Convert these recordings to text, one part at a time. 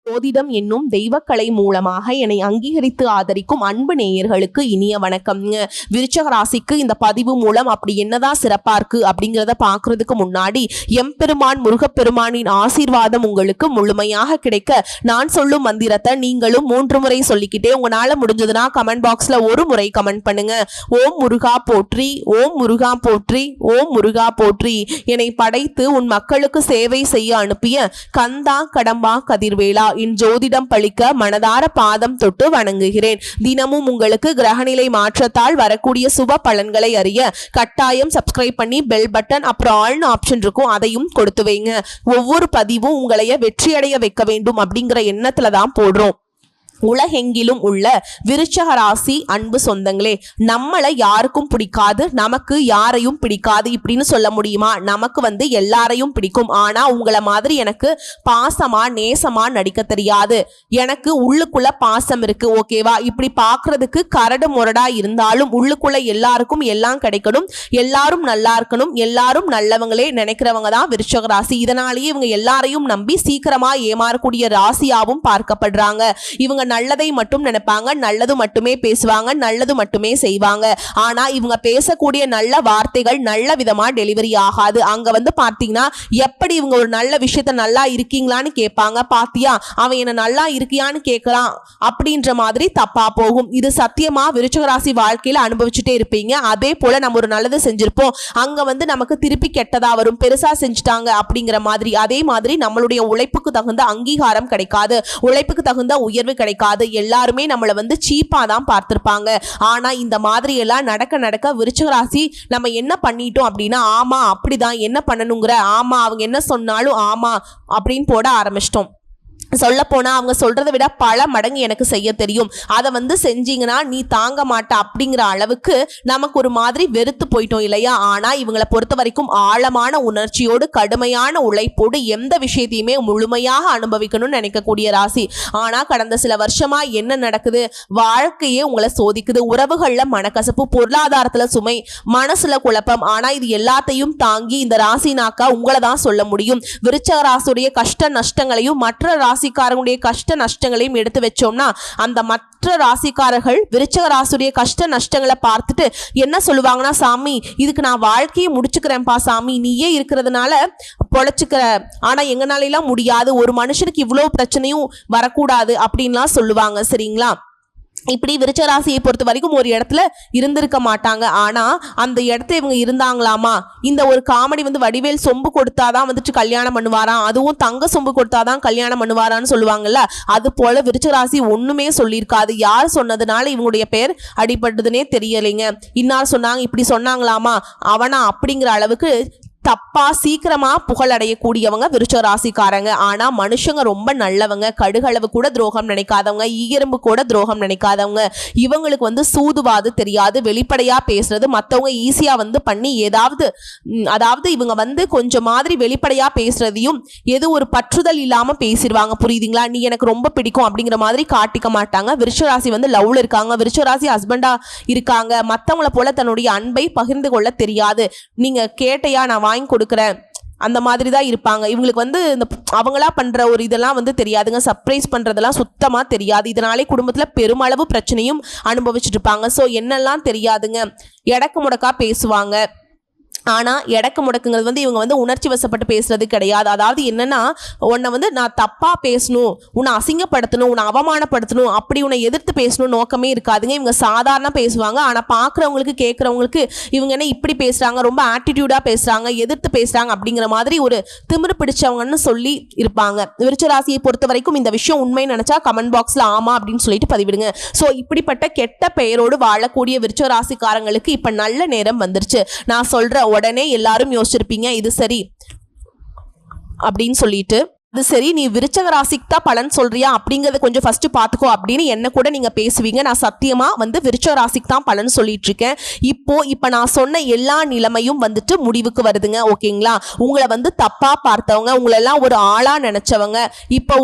ஜோதிடம் என்னும் தெய்வக்கலை மூலமாக என்னை அங்கீகரித்து ஆதரிக்கும் அன்பு நேயர்களுக்கு இனிய வணக்கம். விருச்சக ராசிக்கு இந்த பதிவு மூலம் அப்படி என்னதான் சிறப்பா இருக்கு அப்படிங்கிறத பாக்குறதுக்கு முன்னாடி எம்பெருமான் முருகப்பெருமானின் ஆசீர்வாதம் உங்களுக்கு முழுமையாக கிடைக்க நான் சொல்லும் மந்திரத்தை நீங்களும் 3 முறை சொல்லிக்கிட்டே உங்களால முடிஞ்சதுன்னா கமெண்ட் பாக்ஸ்ல ஒரு முறை கமெண்ட் பண்ணுங்க. ஓம் முருகா போற்றி, ஓம் முருகா போற்றி, ஓம் முருகா போற்றி. என்னை படைத்து உன் மக்களுக்கு சேவை செய்ய அனுப்பிய கந்தா கடம்பா கதிர்வேலா இன் ஜோதிடம் பழிக்க மனதார பாதம் தொட்டு வணங்குகிறேன். தினமும் உங்களுக்கு கிரகநிலை மாற்றத்தால் வரக்கூடிய சுப பலன்களை அறிய கட்டாயம் சப்ஸ்கிரைப் பண்ணி பெல் பட்டன் அப்புறம் ஆல்னு ஆப்ஷன் இருக்கும், அதையும் கொடுத்து வைங்க. ஒவ்வொரு பதிவும் உங்களைய வெற்றியடைய வைக்க வேண்டும் அப்படிங்கிற எண்ணத்துல தான் போடுறோம். உலகெங்கிலும் உள்ள விருச்சக ராசி அன்பு சொந்தங்களே, நம்மளை யாருக்கும் பிடிக்காது, நமக்கு யாரையும் பிடிக்காது இப்படின்னு சொல்ல முடியுமா? நமக்கு எல்லாரையும் பிடிக்கும். ஆனா உங்களை மாதிரி எனக்கு பாசமா நேசமா நடிக்க தெரியாது. எனக்கு உள்ளுக்குள்ள பாசம் இருக்கு, ஓகேவா? இப்படி பாக்குறதுக்கு கரடு முரடா இருந்தாலும் உள்ளுக்குள்ள எல்லாருக்கும் எல்லாம் கிடைக்கணும், எல்லாரும் நல்லா இருக்கணும், எல்லாரும் நல்லவங்களே நினைக்கிறவங்க தான் விருச்சக ராசி. இதனாலேயே இவங்க எல்லாரையும் நம்பி சீக்கிரமா ஏமாறக்கூடிய ராசியாவும் பார்க்கப்படுறாங்க. இவங்க நல்லதை மட்டும் நினைப்பாங்க, நல்லது மட்டுமே பேசுவாங்க, நல்லது மட்டுமே செய்வாங்க. ஆனா இவங்க பேசக்கூடிய நல்ல வார்த்தைகள் நல்ல விதமா டெலிவரி ஆகாது. அங்க பார்த்தீங்கன்னா எப்படி இவங்க ஒரு நல்ல விஷயத்த நல்லா இருக்கீங்களான்னு கேட்பாங்க, பாத்தியா அவன் என்ன நல்லா இருக்கியான்னு கேட்கறான் அப்படின்ற மாதிரி தப்பா போகும். இது சத்தியமா விருச்சக ராசி வாழ்க்கையில அனுபவிச்சுட்டே இருப்பீங்க. அதே போல நம்ம ஒரு நல்லது செஞ்சிருப்போம், அங்க நமக்கு திருப்பி கெட்டதா வரும், பெருசா செஞ்சுட்டாங்க அப்படிங்கிற மாதிரி. அதே மாதிரி நம்மளுடைய உழைப்புக்கு தகுந்த அங்கீகாரம் கிடைக்காது, உழைப்புக்கு தகுந்த உயர்வு கிடைக்காது. எல்லாருமே நம்மள சீப்பா தான் பார்த்திருப்பாங்க. ஆனா இந்த மாதிரி எல்லாம் நடக்க விருச்சக ராசி நம்ம என்ன பண்ணிட்டோம் அப்படின்னா, ஆமா அப்படிதான் என்ன பண்ணணுங்கிற, ஆமா அவங்க என்ன சொன்னாலும் ஆமா அப்படின்னு போட ஆரம்பிச்சிட்டோம். சொல்ல போனா அவங்க சொல்றதை விட பல மடங்கு எனக்கு செய்ய தெரியும், அதை செஞ்சீங்கன்னா நீ தாங்க மாட்ட அப்படிங்கிற அளவுக்கு நமக்கு ஒரு மாதிரி வெறுத்து போயிட்டோம் இல்லையா? ஆனா இவங்களை பொறுத்த வரைக்கும் ஆழமான உணர்ச்சியோடு கடுமையான உழைப்போடு எந்த விஷயத்தையுமே முழுமையாக அனுபவிக்கணும்னு நினைக்கக்கூடிய ராசி. ஆனா கடந்த சில வருஷமா என்ன நடக்குது? வாழ்க்கையே உங்களை சோதிக்குது. உறவுகள்ல மனக்கசப்பு, பொருளாதாரத்துல சுமை, மனசுல குழப்பம். ஆனா இது எல்லாத்தையும் தாங்கி இந்த ராசினாக்கா உங்களை தான் சொல்ல முடியும். விருச்சக ராசியுடைய கஷ்ட நஷ்டங்களையும் மற்ற ராசிக்காரங்களுடைய கஷ்ட நஷ்டங்களையும் எடுத்து வச்சோம்னா அந்த மற்ற ராசிக்காரர்கள் விருச்சக ராசியுடைய கஷ்ட நஷ்டங்களை பார்த்துட்டு என்ன சொல்லுவாங்கன்னா, சாமி இதுக்கு நான் வாழ்க்கையை முடிச்சுக்கிறேன்ப்பா சாமி, நீயே இருக்கிறதுனால பொழைச்சுக்கிற, ஆனா எங்கனால எல்லாம் முடியாது, ஒரு மனுஷனுக்கு இவ்வளவு பிரச்சனையும் வரக்கூடாது அப்படின்லாம் சொல்லுவாங்க. சரிங்களா? இப்படி விருச்சக ராசியை பொறுத்த வரைக்கும் ஒரு இடத்துல இருந்திருக்க மாட்டாங்க. ஆனா அந்த இடத்துல இவங்க இருந்தாங்களாமா. இந்த ஒரு காமெடி வடிவேல் சொம்பு கொடுத்தாதான் கல்யாணம் பண்ணுவாராம், அதுவும் தங்க சொம்பு கொடுத்தாதான் கல்யாணம் பண்ணுவாரான்னு சொல்லுவாங்கல்ல, அது போல விருச்சக ராசி ஒண்ணுமே சொல்லியிருக்காது. யார் சொன்னதுனால இவங்களுடைய பேர் அடிபட்டதுன்னே தெரியலைங்க. இன்னார் சொன்னாங்க, இப்படி சொன்னாங்களாமா, அவனா அப்படிங்கிற அளவுக்கு தப்பா சீக்கிரமா புகழடையக்கூடியவங்க விருச்சக ராசிக்காரங்க. ஆனா மனுஷங்க ரொம்ப நல்லவங்க, கடுகளவு கூட துரோகம் நினைக்காதவங்க, ஈயரும்பு கூட துரோகம் நினைக்காதவங்க. இவங்களுக்கு சூதுவாது தெரியாது, வெளிப்படையா பேசுறது, மற்றவங்க ஈஸியா பண்ணி அதாவது இவங்க கொஞ்சம் மாதிரி வெளிப்படையா பேசுறதையும் எது ஒரு பற்றுதல் இல்லாம பேசிடுவாங்க. புரியுதுங்களா? நீ எனக்கு ரொம்ப பிடிக்கும் அப்படிங்கிற மாதிரி காட்டிக்க மாட்டாங்க. விருச்சக ராசி லவ்ல இருக்காங்க, விருச்சக ராசி ஹஸ்பண்டா இருக்காங்க, மற்றவங்களை போல தன்னுடைய அன்பை பகிர்ந்து கொள்ள தெரியாது. நீங்க கேட்டையா நான் வாங்கி கொடுக்குறேன் அந்த மாதிரி தான் இருப்பாங்க. இவங்களுக்கு இந்த அவங்களா பண்ற ஒரு இதெல்லாம் தெரியாதுங்க, சர்ப்ரைஸ் பண்றதெல்லாம் சுத்தமா தெரியாது. இதனாலே குடும்பத்துல பெருமளவு பிரச்சனையும் அனுபவிச்சுட்டு இருப்பாங்க. ஸோ என்னெல்லாம் தெரியாதுங்க, எடக்கு முடக்கா பேசுவாங்க. ஆனா எடக்கு முடக்குங்கிறது இவங்க உணர்ச்சி வசப்பட்டு பேசுறது கிடையாது. அதாவது என்னன்னா, உன்னை நான் தப்பா பேசணும், உன்னை அசிங்கப்படுத்தணும், உன்னை அவமானப்படுத்தணும், அப்படி உன்னை எதிர்த்து பேசணும் நோக்கமே இருக்காதுங்க. இவங்க சாதாரண பேசுவாங்க. ஆனா பாக்குறவங்களுக்கு கேட்கறவங்களுக்கு இவங்க என்ன இப்படி பேசுறாங்க, ரொம்ப ஆட்டிடியூடா பேசுறாங்க, எதிர்த்து பேசுறாங்க அப்படிங்கிற மாதிரி ஒரு திமிரு பிடிச்சவங்கன்னு சொல்லி இருப்பாங்க. விருச்சக ராசியை பொறுத்த வரைக்கும் இந்த விஷயம் உண்மை நினைச்சா கமெண்ட் பாக்ஸ்ல ஆமா அப்படின்னு சொல்லிட்டு பதிவிடுங்க. ஸோ இப்படிப்பட்ட கெட்ட பெயரோடு வாழக்கூடிய விருச்சக ராசிக்காரங்களுக்கு இப்ப நல்ல நேரம் வந்துருச்சு. நான் சொல்ற உடனே எல்லாரும் யோசிச்சிருப்பீங்க, இது சரி அப்படின்னு சொல்லிட்டு, அது சரி நீ விருச்சக ராசிக்கு தான் பலன் சொல்றியா அப்படிங்கறத கொஞ்சம் ஃபர்ஸ்ட் பாத்துக்கோ அப்படின்னு என்ன கூட நீங்க பேசுவீங்க. நான் சத்தியமா விருச்சக ராசிக்கு தான் பலன் சொல்லிட்டு இருக்கேன். இப்ப நான் சொன்ன எல்லா நிலைமையும் முடிவுக்கு வருதுங்க. ஓகேங்களா? உங்களை தப்பா பார்த்தவங்க, உங்களை எல்லாம் ஒரு ஆளா நினைச்சவங்க இப்ப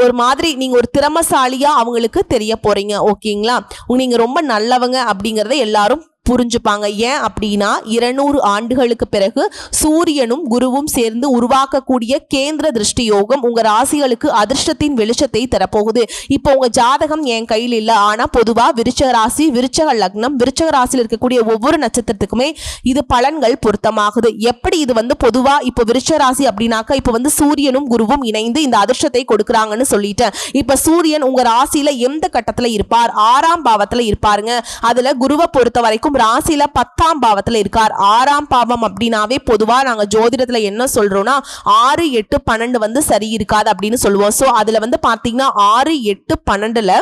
ஒரு மாதிரி நீங்க ஒரு திறமசாலியா அவங்களுக்கு தெரிய போறீங்க. ஓகேங்களா? நீங்க ரொம்ப நல்லவங்க அப்படிங்கறத எல்லாரும் புரிஞ்சுப்பாங்க. ஏன் அப்படின்னா 200 ஆண்டுகளுக்கு பிறகு சூரியனும் குருவும் சேர்ந்து உருவாக்கக்கூடிய கேந்திர திருஷ்டி யோகம் உங்க ராசிகளுக்கு அதிர்ஷ்டத்தின் வெளிச்சத்தை தரப்போகுது. இப்போ உங்க ஜாதகம் என் கையில் இல்ல, ஆனா பொதுவா விருச்சக ராசி, விருச்சக லக்னம், விருச்சக ராசியில் இருக்கக்கூடிய ஒவ்வொரு நட்சத்திரத்துக்குமே இது பலன்கள் பொருத்தமாகுது. எப்படி இது பொதுவா இப்போ விருச்சக ராசி அப்படின்னாக்கா இப்போ சூரியனும் குருவும் இணைந்து இந்த அதிர்ஷ்டத்தை கொடுக்குறாங்கன்னு சொல்லிட்டேன். இப்ப சூரியன் உங்க ராசியில எந்த கட்டத்துல இருப்பார்? 6ஆம் பாவத்துல இருப்பாருங்க. அதுல குருவை பொறுத்த வரைக்கும் ராசியில 10ஆம் பாவத்துல இருக்கார். 6ஆம் பாவம் அப்படின்னாவே பொதுவா நாங்க ஜோதிடத்துல என்ன சொல்றோம்னா 6, 8, 12 சரி இருக்காது அப்படின்னு சொல்லுவோம். சோ அதுல பாத்தீங்கன்னா 6, 8, 12ல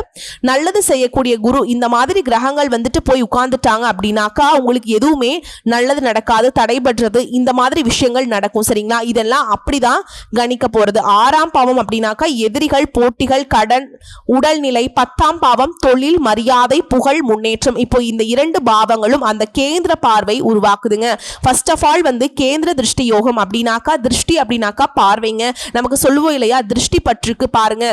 நல்லது செய்யக்கூடிய குரு இந்த மாதிரி கிரகங்கள் போய் உட்கார்ந்துட்டாங்க அப்படின்னாக்கா உங்களுக்கு எதுவுமே நல்லது நடக்காது, தடைபடுறது இந்த மாதிரி விஷயங்கள் நடக்கும். சரிங்களா? இதெல்லாம் அப்படிதான் கணிக்க போறது. 6ஆம் பாவம் அப்படின்னாக்கா எதிரிகள், போட்டிகள், கடன், உடல்நிலை. 10ஆம் பாவம் தொழில், மரியாதை, புகழ், முன்னேற்றம். இப்போ இந்த 2 பாவங்களும் அந்த கேந்திர பார்வை உருவாக்குதுங்க. ஃபர்ஸ்ட் ஆஃப் ஆல் கேந்திர திருஷ்டி யோகம் அப்படின்னாக்கா, திருஷ்டி அப்படின்னாக்கா பார்வைங்க. நமக்கு சொல்லுவோம் இல்லையா, திருஷ்டி பற்றுக்கு பாருங்க,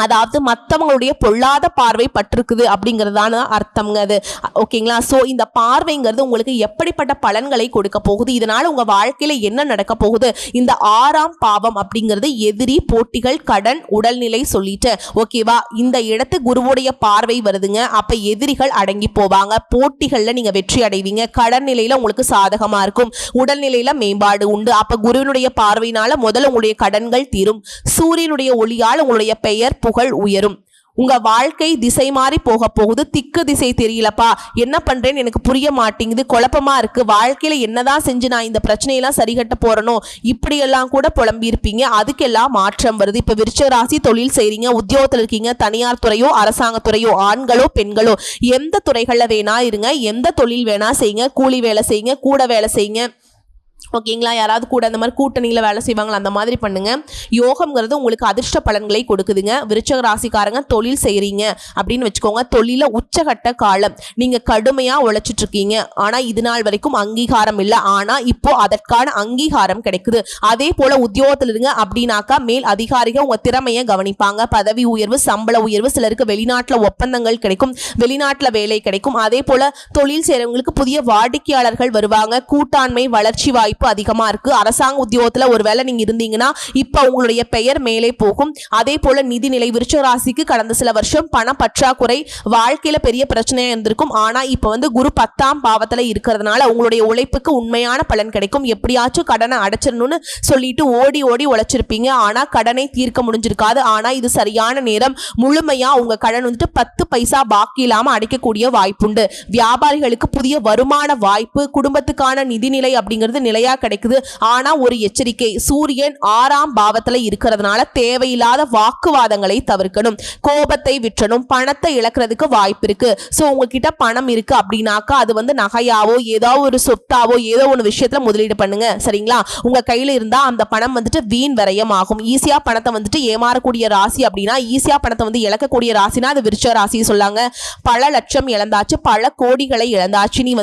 அதாவது மற்றவங்களுடைய பொல்லாத பார்வை பட்டிருக்குது அப்படிங்கிறதான அர்த்தம்ங்க அது. ஓகேங்களா? ஸோ இந்த பார்வைங்கிறது உங்களுக்கு எப்படிப்பட்ட பலன்களை கொடுக்க போகுது, இதனால உங்க வாழ்க்கையில என்ன நடக்க போகுது? இந்த 6ஆம் பாவம் அப்படிங்கிறது எதிரி, போட்டிகள், கடன், உடல்நிலை சொல்லிட்டு ஓகேவா? இந்த இடத்து குருவுடைய பார்வை வருதுங்க. அப்ப எதிரிகள் அடங்கி போவாங்க, போட்டிகள்ல நீங்க வெற்றி அடைவீங்க, கடன் நிலையில உங்களுக்கு சாதகமா இருக்கும், உடல்நிலையில மேம்பாடு உண்டு. அப்ப குருவினுடைய பார்வையினால முதல்ல உங்களுடைய கடன்கள் தீரும். சூரியனுடைய ஒளியால் உங்களுடைய பெயர், புகழ் உயரும். உங்க வாழ்க்கை திசை மாறி போக போகுது. திக்கு திசை தெரியலப்பா, என்ன பண்றேன்னு எனக்கு புரிய மாட்டேங்குது, குழப்பமா இருக்கு, வாழ்க்கையில என்னதான் செஞ்சு நான் இந்த பிரச்சனையெல்லாம் சரிகட்ட போறனோ, இப்படியெல்லாம் கூட புலம்பி இருப்பீங்க. அதுக்கெல்லாம் மாற்றம் வருது. இப்ப விருச்சிக ராசி தொழில் செய்றீங்க, உத்தியோகத்தில் இருக்கீங்க, தனியார் துறையோ அரசாங்கத்துறையோ, ஆண்களோ பெண்களோ, எந்த துறைகள்ல வேணா இருங்க, எந்த தொழில் வேணா செய்யுங்க, கூலி வேலை செய்யுங்க, கூட வேலை செய்யுங்க. ஓகேங்களா? யாராவது கூட அந்த மாதிரி கூட்டணியில் வேலை செய்வாங்களா, அந்த மாதிரி பண்ணுங்க. யோகம்ங்கிறது உங்களுக்கு அதிர்ஷ்ட பலன்களை கொடுக்குதுங்க. விருச்சக ராசிக்காரங்க தொழில் செய்கிறீங்க அப்படின்னு வச்சுக்கோங்க, தொழில உச்சகட்ட காலம், நீங்க கடுமையா உழைச்சிட்டு இருக்கீங்க, ஆனா இது நாள் வரைக்கும் அங்கீகாரம் இல்லை, ஆனா இப்போ அதற்கான அங்கீகாரம் கிடைக்குது. அதே போல உத்தியோகத்தில் இருங்க அப்படின்னாக்கா மேல் அதிகாரிகள் உங்க திறமையை கவனிப்பாங்க, பதவி உயர்வு, சம்பள உயர்வு, சிலருக்கு வெளிநாட்டுல ஒப்பந்தங்கள் கிடைக்கும், வெளிநாட்டுல வேலை கிடைக்கும். அதே போல தொழில் செய்யறவங்களுக்கு புதிய வாடிக்கையாளர்கள் வருவாங்க, கூட்டாண்மை, வளர்ச்சி வாய்ப்பு அதிகமா இருக்கு. அரசாங்க உத்தியோகத்துல ஒருவேளை நீங்க இருந்தீங்கன்னா இப்ப உங்களுடைய பெயர் மேலே போகும். அதே போல நிதிநிலை, விருச்சிக ராசிக்கு கடந்த சில வருஷம் பண பற்றாக்குறை, வாழ்க்கையில பெரிய பிரச்சனையா இருந்திருக்கும், ஆனா இப்ப குரு 10ஆம் பாவத்துல இருக்கிறதுனால உங்களுடைய உழைப்புக்கு உண்மையான பலன் கிடைக்கும். எப்படியாச்சும் கடனை அடைச்சிடணும்னு சொல்லிட்டு ஓடி ஓடி உழைச்சிருப்பீங்க, ஆனா கடனை தீர்க்க முடிஞ்சிருக்காது. ஆனா இது சரியான நேரம், முழுமையா உங்க கடன் 10 பைசா பாக்கி இல்லாம அடைக்கக்கூடிய வாய்ப்புண்டு. வியாபாரிகளுக்கு புதிய வருமான வாய்ப்பு, குடும்பத்துக்கான நிதிநிலை அப்படிங்கிறது நிலையா கிடைக்குது. ஆனா ஒரு எச்சரிக்கை, சூரியன் 6ஆம் பாவத்துல இருக்கிறதுனால தேவையில்லாத வாக்குவாதங்களை தவிர்க்கணும், கோபத்தை விற்றணும், பணத்தை இழக்கிறதுக்கு வாய்ப்பு இருக்கு. சோ உங்ககிட்ட பணம் இருக்கு அப்படின்னாக்கா அது நகையாவோ ஏதோ ஒரு சொத்தாவோ ஏதோ ஒரு விஷயத்துல முதலீடு பண்ணுங்க. சரிங்களா? உங்க கையில இருந்தா அந்த பணம் வீண் விரயம் ஆகும். ஈஸியா பணத்தை ஏமாறக்கூடிய ராசி அப்படின்னா, ஈஸியா பணத்தை இழக்கக்கூடிய ராசினா அது விருச்சிக ராசி சொல்லாங்க. பல லட்சம் இழந்தாச்சு, பல கோடிகளை இழந்தாச்சு, நீ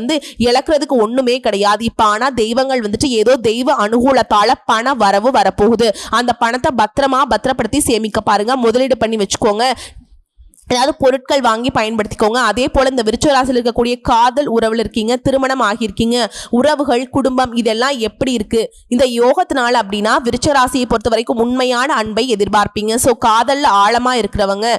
இழக்கிறதுக்கு ஒண்ணுமே கிடையாது. இப்ப ஆனா தெய்வங்கள் ஏதோ தெய்வ அனுகூலத்தால பண வரவு வரப்போகுது. அந்த பணத்தை பத்திரப்படுத்தி சேமிக்க பாருங்க, முதலீடு பண்ணி வச்சுக்கோங்க, ஏதாவது பொருட்கள் வாங்கி பயன்படுத்திக்கோங்க. அதே போல இந்த விருச்சிக ராசியில் இருக்கக்கூடிய காதல் உறவுல இருக்கீங்க, திருமணம் ஆகியிருக்கீங்க, உறவுகள், குடும்பம் இதெல்லாம் எப்படி இருக்கு இந்த யோகத்தினால அப்படின்னா, விருச்சிக ராசியை பொறுத்த வரைக்கும் உண்மையான அன்பை எதிர்பார்ப்பீங்க. சோ காதல்ல ஆழமா இருக்கிறவங்க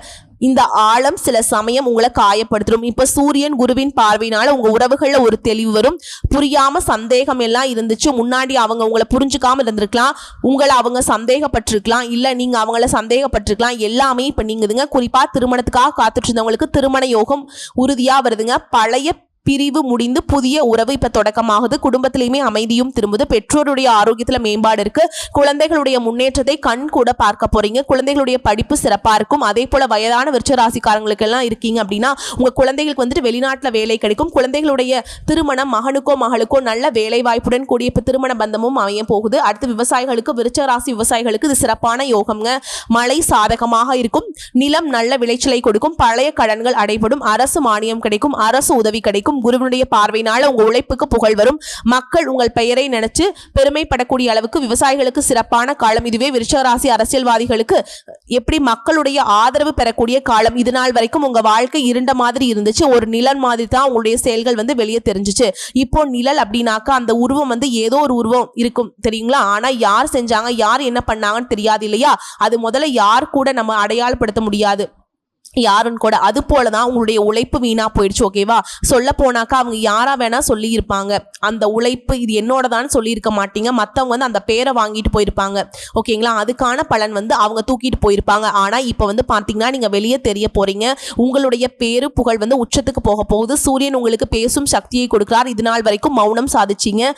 இந்த ஆழம் சில சமயம் உங்களை காயப்படுத்தும். இப்ப சூரியன் குருவின் பார்வையினால உங்க உறவுகள்ல ஒரு தெளிவு வரும். புரியாம சந்தேகம் எல்லாம் இருந்துச்சு, முன்னாடி அவங்க உங்களை புரிஞ்சுக்காம இருந்திருக்கலாம், உங்களை அவங்க சந்தேகப்பட்டிருக்கலாம், இல்ல நீங்க அவங்கள சந்தேகப்பட்டிருக்கலாம். எல்லாமே இப்ப நீங்குதுங்க. குறிப்பா திருமணத்துக்காக காத்துட்டு இருந்தவங்களுக்கு திருமண யோகம் உறுதியா வருதுங்க. பழைய பிரிவு முடிந்து புதிய உறவு இப்ப தொடக்கமாகுது. குடும்பத்திலையுமே அமைதியும் திரும்புது. பெற்றோருடைய ஆரோக்கியத்துல மேம்பாடு இருக்கு. குழந்தைகளுடைய முன்னேற்றத்தை கண் கூட பார்க்க போறீங்க. குழந்தைகளுடைய படிப்பு சிறப்பா இருக்கும். அதே போல வயதான விருச்சிக ராசிக்காரங்களுக்கு எல்லாம் இருக்கீங்க அப்படின்னா உங்க குழந்தைகளுக்கு வெளிநாட்டுல வேலை கிடைக்கும். குழந்தைகளுடைய திருமணம், மகனுக்கோ மகளுக்கோ நல்ல வேலை வாய்ப்புடன் கூடிய திருமண பந்தமும் அமைய போகுது. அடுத்து விவசாயிகளுக்கு, விருச்சிக ராசி விவசாயிகளுக்கு இது சிறப்பான யோகம்ங்க. மழை சாதகமாக இருக்கும், நிலம் நல்ல விளைச்சலை கொடுக்கும், பழைய கடன்கள் அடைபடும், அரசு மானியம் கிடைக்கும், அரசு உதவி கிடைக்கும், கிடைக்கும். குருவினுடைய பார்வையினால உங்க உழைப்புக்கு புகழ் வரும். மக்கள் உங்கள் பெயரை நினைச்சு பெருமைப்படக்கூடிய அளவுக்கு விவசாயிகளுக்கு சிறப்பான காலம் இதுவே. விருச்சிக ராசி அரசியல்வாதிகளுக்கு எப்படி மக்களுடைய ஆதரவு பெறக்கூடிய காலம். இது நாள் வரைக்கும் உங்க வாழ்க்கை இருண்ட மாதிரி இருந்துச்சு, ஒரு நிழல் மாதிரி தான் உங்களுடைய செயல்கள் வந்து வெளியே தெரிஞ்சிச்சு. இப்போ நிழல் அப்படின்னாக்கா அந்த உருவம் வந்து ஏதோ ஒரு உருவம் இருக்கும் தெரியுங்களா, ஆனா யார் செஞ்சாங்க யார் என்ன பண்ணாங்கன்னு தெரியாது இல்லையா. அது முதல்ல யார் கூட நம்ம அடையாளப்படுத்த முடியாது யாருன்னு கூட. அது போலதான் உங்களுடைய உழைப்பு வீணா போயிடுச்சு. ஓகேவா, சொல்ல போனாக்கா அவங்க யாரா வேணா சொல்லி இருப்பாங்க, அந்த உழைப்பு இது என்னோட தான் சொல்லி இருக்க மாட்டீங்க, மத்தவங்க வந்து அந்த பேரை வாங்கிட்டு போயிருப்பாங்க. ஓகேங்களா, அதுக்கான பலன் வந்து அவங்க தூக்கிட்டு போயிருப்பாங்க. ஆனா இப்ப வந்து பாத்தீங்கன்னா நீங்க வெளியே தெரிய போறீங்க, உங்களுடைய பேரு புகழ் வந்து உச்சத்துக்கு போக போகுது. சூரியன் உங்களுக்கு பேசும் சக்தியை கொடுக்கிறார். இது நாள் வரைக்கும் மௌனம் சாதிச்சீங்க,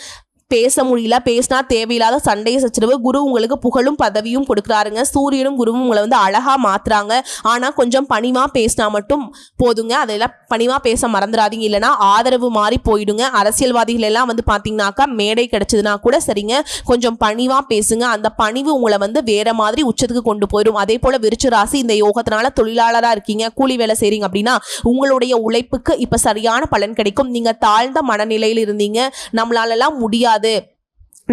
பேச முடியல, பேசினா தேவையில்லாத சண்டையை சச்சரவு. குரு உங்களுக்கு புகழும் பதவியும் கொடுக்குறாருங்க. சூரியனும் குருவும் உங்களை வந்து அழகா மாத்துறாங்க. ஆனா கொஞ்சம் பணிவா பேசினா மட்டும் போதுங்க, அதெல்லாம் பணிவா பேச மறந்துடாதீங்க, இல்லைன்னா ஆதரவு மாறி போயிடுங்க. அரசியல்வாதிகள் எல்லாம் வந்து பாத்தீங்கன்னாக்கா மேடை கிடைச்சதுன்னா கூட சரிங்க, கொஞ்சம் பணிவா பேசுங்க. அந்த பணிவு உங்களை வந்து வேற மாதிரி உச்சத்துக்கு கொண்டு போயிடும். அதே போல விருச்சிக ராசி இந்த யோகத்தினால தொழிலாளரா இருக்கீங்க, கூலி வேலை செய்றீங்க அப்படின்னா உங்களுடைய உழைப்புக்கு இப்ப சரியான பலன் கிடைக்கும். நீங்க தாழ்ந்த மனநிலையில் இருந்தீங்க, நம்மளாலலாம் முடியாது,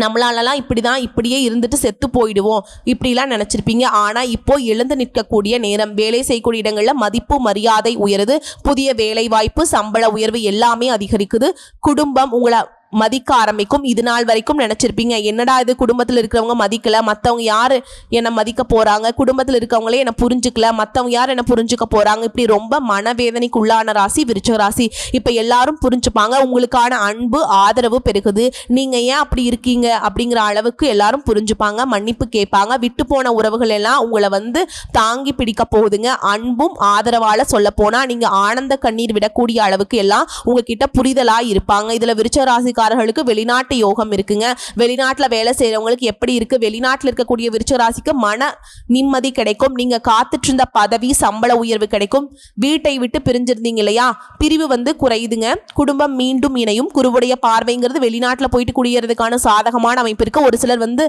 நம்மளாலலாம் இப்படிதான் இப்படியே இருந்துட்டு செத்து போயிடுவோம் இப்படிலாம் நினைச்சிருப்பீங்க. ஆனா இப்போ எழுந்து நிற்கக்கூடிய நேரம். வேலை செய்யக்கூடிய இடங்கள்ல மதிப்பு மரியாதை உயருது. புதிய வேலை வாய்ப்பு, சம்பள உயர்வு எல்லாமே அதிகரிக்குது. குடும்பம் உங்களை மதிக்க ஆரம்பிக்கும். இது நாள் வரைக்கும் நினைச்சிருப்பீங்க என்னடா இது குடும்பத்தில் இருக்கிறவங்க மதிக்கல, மற்றவங்க யாரு என்னை மதிக்க போறாங்க, குடும்பத்தில் இருக்கவங்களே என்னை புரிஞ்சுக்கல, மற்றவங்க யார் என்ன புரிஞ்சுக்க போறாங்க, இப்படி ரொம்ப மனவேதனைக்கு உள்ளான ராசி விருச்சிக ராசி. இப்ப எல்லாரும் புரிஞ்சுப்பாங்க, உங்களுக்கான அன்பு ஆதரவு பெருகுது. நீங்க ஏன் அப்படி இருக்கீங்க அப்படிங்கிற அளவுக்கு எல்லாரும் புரிஞ்சுப்பாங்க, மன்னிப்பு கேட்பாங்க. விட்டு போன உறவுகள் எல்லாம் உங்களை வந்து தாங்கி பிடிக்க போகுதுங்க. அன்பும் ஆதரவால சொல்ல போனா நீங்க ஆனந்த கண்ணீர் விடக்கூடிய அளவுக்கு எல்லாம் உங்ககிட்ட புரிதலா இருப்பாங்க. இதுல விருச்சிக ராசி வெளிநாட்டு யோகம் இருக்குங்க. வெளிநாட்டுல வேலை செய்யறவங்களுக்கு எப்படி இருக்கு, வெளிநாட்டுல இருக்கக்கூடிய விருச்சிக ராசிக்கு மன நிம்மதி கிடைக்கும். நீங்க காத்துட்டு இருந்த பதவி சம்பள உயர்வு கிடைக்கும். வீட்டை விட்டு பிரிஞ்சிருந்தீங்க இல்லையா, பிரிவு வந்து குறையுதுங்க. குடும்பம் மீண்டும் இணையும். குருவுடைய பார்வைங்கிறது வெளிநாட்டுல போயிட்டு குடியேறதுக்கான சாதகமான அமைப்பு இருக்கு. ஒரு சிலர் வந்து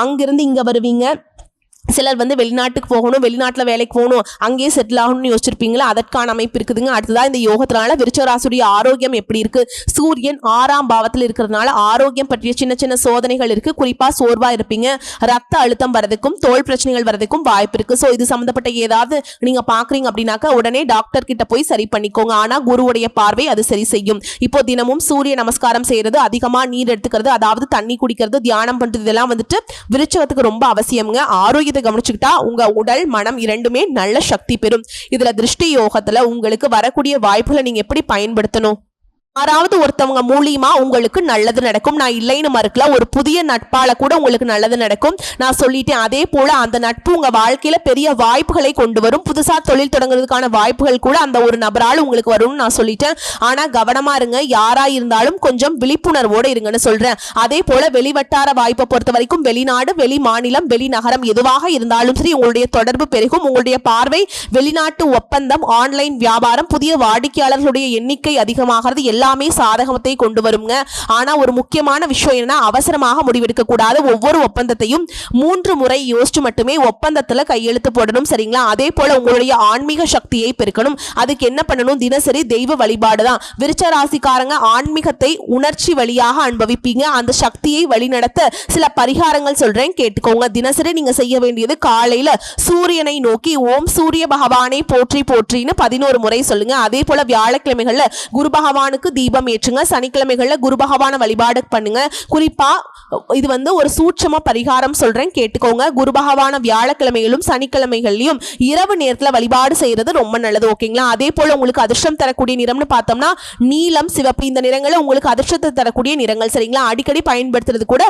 அங்கிருந்து இங்க வருவீங்க, சிலர் வந்து வெளிநாட்டுக்கு போகணும், வெளிநாட்டில் வேலைக்கு போகணும், அங்கேயே செட்டில் ஆகணும்னு யோசிச்சிருப்பீங்களா, அதற்கான அமைப்பு இருக்குதுங்க. அடுத்ததான் இந்த யோகத்தினால விருச்சிக ராசியுடைய ஆரோக்கியம் எப்படி இருக்கு. சூரியன் 6ஆம் பாவத்தில் இருக்கிறதுனால ஆரோக்கியம் பற்றிய சின்ன சின்ன சோதனைகள் இருக்கு. குறிப்பா சோர்வா இருப்பீங்க, ரத்த அழுத்தம் வரதுக்கும் தோல் பிரச்சனைகள் வரதுக்கும் வாய்ப்பு இருக்கு. ஸோ இது சம்பந்தப்பட்ட ஏதாவது நீங்க பாக்குறீங்க அப்படின்னாக்கா உடனே டாக்டர் கிட்ட போய் சரி பண்ணிக்கோங்க. ஆனா குருவுடைய பார்வை அது சரி செய்யும். இப்போ தினமும் சூரிய நமஸ்காரம் செய்யறது, அதிகமா நீர் எடுத்துக்கிறது, அதாவது தண்ணி குடிக்கிறது, தியானம் பண்றது, இதெல்லாம் வந்துட்டு விருச்சிகத்துக்கு ரொம்ப அவசியம்ங்க. ஆரோக்கிய கவனிச்சுக்கிட்டா உங்க உடல் மனம் இரண்டுமே நல்ல சக்தி பெறும். இதுல திருஷ்டி யோகத்துல உங்களுக்கு வரக்கூடிய வாய்ப்புகளை நீங்க எப்படி பயன்படுத்தணும், யாராவது ஒருத்தவங்க மூலியமா உங்களுக்கு நல்லது நடக்கும். நான் இல்லைன்னு மறுக்கல, ஒரு புதிய நட்பால கூட உங்களுக்கு நல்லது நடக்கும் நான் சொல்லிட்டேன். அதே போல அந்த நட்பு உங்க வாழ்க்கையில பெரிய வாய்ப்புகளை கொண்டு வரும். புதுசா தொழில் தொடங்குறதுக்கான வாய்ப்புகள் கூட அந்த ஒரு நபரால் உங்களுக்கு வரும்னு நான் சொல்லிட்டேன். ஆனா கவனமா இருங்க, யாரா இருந்தாலும் கொஞ்சம் விழிப்புணர்வோடு இருங்கன்னு சொல்றேன். அதே போல வெளிவட்டார வாய்ப்பை பொறுத்த வரைக்கும் வெளிநாடு, வெளி மாநிலம், வெளிநகரம் எதுவாக இருந்தாலும் சரி உங்களுடைய தொடர்பு பெருகும். உங்களுடைய பார்வை வெளிநாட்டு ஒப்பந்தம், ஆன்லைன் வியாபாரம், புதிய வாடிக்கையாளர்களுடைய எண்ணிக்கை அதிகமாகிறது, எல்லாமே சாதகத்தை கொண்டு வருங்க. ஆனா ஒரு முக்கியமான விஷயம் என்ன, அவசரமாக முடிவெடுக்க கூடாது. ஒவ்வொரு ஒப்பந்தத்தையும் 3 முறை யோசிச்சு மட்டுமே ஒப்பந்தத்துல கையெழுத்து போடணும், சரிங்களா. அதே போல உங்களுடைய ஆன்மீக சக்தியை பெருக்கணும். அதுக்கு என்ன பண்ணணும், தினசரி தெய்வ வழிபாடு தான். விருச்சிக ராசிக்காரங்க ஆன்மீகத்தை உணர்ச்சி வழியாக அனுபவிப்பீங்க. அந்த சக்தியை வழிநடத்த சில பரிகாரங்கள் சொல்றேன், கேட்டுக்கோங்க. தினசரி நீங்க செய்ய வேண்டியது, காலையில சூரியனை நோக்கி ஓம் சூரிய பகவானை போற்றி போற்றின்னு 11 முறை சொல்லுங்க. அதே போல வியாழக்கிழமைகள்ல குரு பகவானுக்கு தீபம் ஏற்றுங்க. சனிக்கிழமைகள்ல குரு பகவான வழிபாடு பண்ணுங்க. குறிப்பா இது வந்து ஒரு சூட்சம பரிகாரம் சொல்றேன், கேட்டுக்கோங்க. குரு பகவான வியாழக்கிழமைகளும் சனிக்கிழமைகள்லயும் இரவு நேரத்துல வழிபாடு செய்யறது ரொம்ப நல்லது, ஓகேங்களா. அதே போல உங்களுக்கு அதிர்ஷ்டம் தரக்கூடிய நிறம்னு பார்த்தோம்னா நீலம், சிவப்பு, இந்த நிறங்களை உங்களுக்கு அதிர்ஷ்டத்தை தரக்கூடிய நிறங்கள், சரிங்களா. அடிக்கடி பயன்படுத்துறது கூட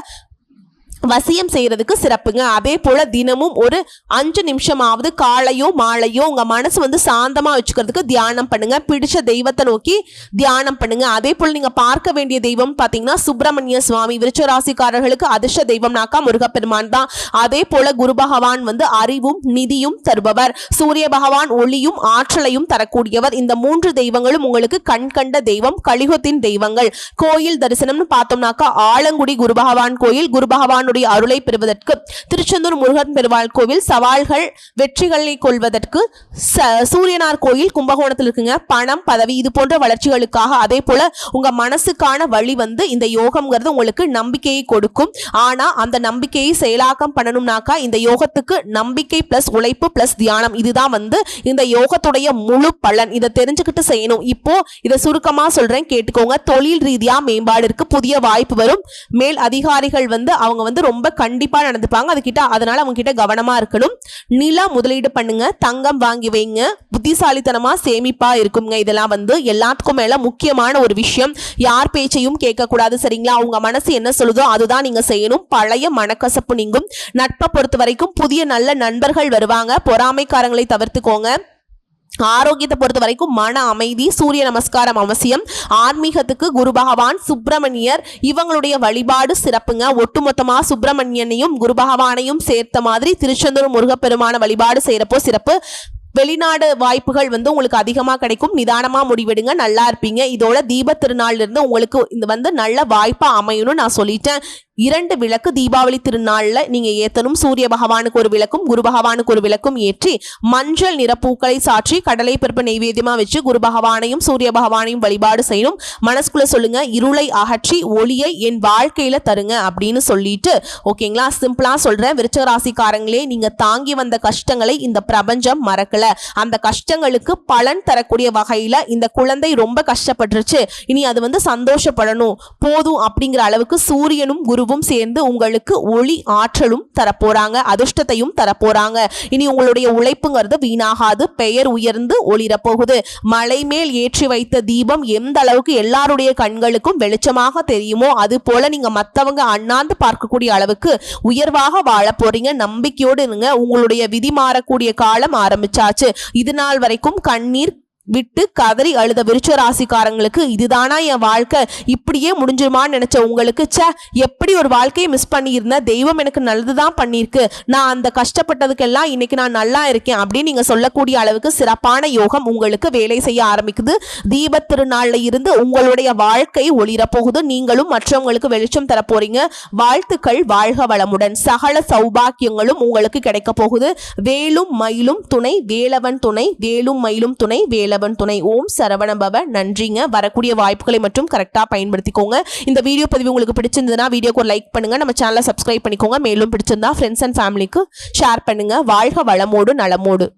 வசியம் செய்யறதுக்கு சிறப்புங்க. அதே போல தினமும் ஒரு 5 நிமிஷமாவது காலையோ மாலையோ உங்க மனசு வந்து சாந்தமா வச்சுக்கிறதுக்கு தியானம் பண்ணுங்க. பிடிச்ச தெய்வத்தை நோக்கி தியானம் பண்ணுங்க. அதே போல நீங்க பார்க்க வேண்டிய தெய்வம் பாத்தீங்கன்னா சுப்பிரமணிய சுவாமி. விருச்சிக ராசிக்காரர்களுக்கு அதிர்ஷ்ட தெய்வம்னாக்கா முருகப்பெருமான் தான். அதே போல குரு பகவான் வந்து அறிவும் நிதியும் தருபவர். சூரிய பகவான் ஒளியும் ஆற்றலையும் தரக்கூடியவர். இந்த 3 தெய்வங்களும் உங்களுக்கு கண் கண்ட தெய்வம், கலியுகத்தின் தெய்வங்கள். கோயில் தரிசனம்னு பார்த்தோம்னாக்கா ஆலங்குடி குரு பகவான் கோயில், குரு பகவான் பெருமாளுடைய அருளை பெறுவதற்கு திருச்செந்தூர் முருகன் பெருமாள் கோவில், சவால்கள் வெற்றிகளை கொள்வதற்கு சூரியனார் கோயில் கும்பகோணத்தில் இருக்குங்க. பணம், பதவி இது போன்ற வளர்ச்சிகளுக்காக, அதே போல உங்க மனசுக்கான வழி இந்த யோகம்ங்கிறது உங்களுக்கு நம்பிக்கையை கொடுக்கும். ஆனா அந்த நம்பிக்கையை செயலாக்கம் பண்ணணும்னாக்கா இந்த யோகத்துக்கு நம்பிக்கை பிளஸ் உழைப்பு பிளஸ் தியானம், இதுதான் இந்த யோகத்துடைய முழு பலன். இதை தெரிஞ்சுக்கிட்டு செய்யணும். இப்போ இதை சுருக்கமா சொல்றேன், கேட்டுக்கோங்க. தொழில் ரீதியா மேம்பாடு இருக்கு, புதிய வாய்ப்பு வரும். மேல் அதிகாரிகள் அவங்க ரொம்ப கண்டிப்பா நடந்துப்பாங்க, அதனால அவங்க கிட்ட கவனமா இருக்கணும். நில முதலீடு பண்ணுங்க, தங்கம் வாங்கி வைங்க, புத்திசாலித்தனமா சேமிப்பா இருக்குங்க. இதெல்லாம் எல்லாத்துக்கும் மேல முக்கியமான ஒரு விஷயம். யார் பேச்சையும் கேட்க கூடாது, சரிங்களா? உங்க மனசு என்ன சொல்லுதோ அதுதான் நீங்க செய்யணும். பழைய மனக்கசப்பு நீங்கும். நட்பை பொறுத்த வரைக்கும் புதிய நல்ல நண்பர்கள் வருவாங்க. பொறாமைக்காரங்களை தவிர்த்துக்கோங்க. ஆரோக்கியத்தை பொறுத்த வரைக்கும் மன அமைதி, சூரிய நமஸ்காரம் அவசியம். ஆன்மீகத்துக்கு குரு பகவான், சுப்பிரமணியர் இவங்களுடைய வழிபாடு சிறப்புங்க. ஒட்டுமொத்தமா சுப்பிரமணியனையும் குரு பகவானையும் சேர்த்த மாதிரி திருச்செந்தூர் முருகப்பெருமான வழிபாடு செய்யறப்போ சிறப்பு. வெளிநாடு வாய்ப்புகள் உங்களுக்கு அதிகமாக கிடைக்கும். நிதானமா முடிவெடுங்க, நல்லா இருப்பீங்க. இதோட தீப திருநாள்ல இருந்து உங்களுக்கு இந்த நல்ல வாய்ப்பா அமையணும் நான் சொல்லிட்டேன். 2 விளக்கு தீபாவளி திருநாள்ல நீங்க ஏத்தணும். சூரிய பகவானுக்கு ஒரு விளக்கும் குரு பகவானுக்கு ஒரு விளக்கும் ஏற்றி மஞ்சள் நிற பூக்களை சாற்றி கடலை பருப்பு நெய்வேத்தியமா வச்சு குரு பகவானையும் சூரிய பகவானையும் வழிபாடு செய்யணும். மனசுக்குள்ள சொல்லுங்க, இருளை அகற்றி ஒளியை என் வாழ்க்கையில தருங்க அப்படின்னு சொல்லிட்டு, ஓகேங்களா? சிம்பிளா சொல்றேன், விருச்சிக ராசிக்காரங்களே, நீங்க தாங்கி வந்த கஷ்டங்களை இந்த பிரபஞ்சம் மறக்கல. அந்த கஷ்டங்களுக்கு பலன் தரக்கூடிய வகையில இந்த குழந்தை ரொம்ப கஷ்டப்பட்டுருச்சு, இனி அது சந்தோஷப்படணும் போதும் அப்படிங்கிற அளவுக்கு சூரியனும் குருவும் சேர்ந்து உங்களுக்கு ஒளி ஆற்றலும் தரப்போறாங்க, அதிர்ஷ்டத்தையும் தரப்போறாங்க. இனி உங்களுடைய உழைப்புங்கிறது வீணாகாது, பெயர் உயர்ந்து ஒளிர போகுது. மலை மேல் ஏற்றி வைத்த தீபம் எந்த அளவுக்கு எல்லாருடைய கண்களுக்கும் வெளிச்சமாக தெரியுமோ அது போல நீங்க மத்தவங்க அண்ணாந்து பார்க்கக்கூடிய அளவுக்கு உயர்வாக வாழ போறீங்க. நம்பிக்கையோடு இருங்க. உங்களுடைய விதி மாறக்கூடிய காலம் ஆரம்பிச்சாச்சு. இது நாள் வரைக்கும் கண்ணீர் விட்டு கதறி அழுத விருச்சிக ராசிக்காரங்களுக்கு இதுதானா என் வாழ்க்கை, இப்படியே முடிஞ்சிருமான்னு நினைச்ச உங்களுக்கு, எப்படி ஒரு வாழ்க்கையை மிஸ் பண்ணியிருந்தேன், தெய்வம் எனக்கு நல்லதுதான் பண்ணியிருக்கு, நான் அந்த கஷ்டப்பட்டதுக்கெல்லாம் இன்னைக்கு நான் நல்லா இருக்கேன் அப்படின்னு நீங்க சொல்லக்கூடிய அளவுக்கு சிறப்பான யோகம் உங்களுக்கு வேலை செய்ய ஆரம்பிக்குது. தீப திருநாள்ல இருந்து உங்களுடைய வாழ்க்கை ஒளிர போகுது. நீங்களும் மற்றவங்களுக்கு வெளிச்சம் தர போறீங்க. வாழ்த்துக்கள், வாழ்க வளமுடன். சகல சௌபாக்கியங்களும் உங்களுக்கு கிடைக்க போகுது. வேலும் மயிலும் துணை, வேலவன் துணை, வேலும் மயிலும் துணை, வேலவன் துணை. ஓம் சரவணபவ. நன்றிங்க. வரக்கூடிய வாய்ப்புகளை மட்டும் கரெக்டா பயன்படுத்திக்கோங்க. இந்த வீடியோ பதிவு உங்களுக்கு பிடிச்சிருந்ததுன்னா வீடியோக்கு ஒரு லைக் பண்ணுங்க, நம்ம சேனலை சப்ஸ்கிரைப் பண்ணிக்கோங்க. மேலும் பிடிச்சிருந்தா ஃப்ரெண்ட்ஸ் அண்ட் ஃபேமிலிக்கு ஷேர் பண்ணுங்க. வாழ்க வளமோடு நலமோடு.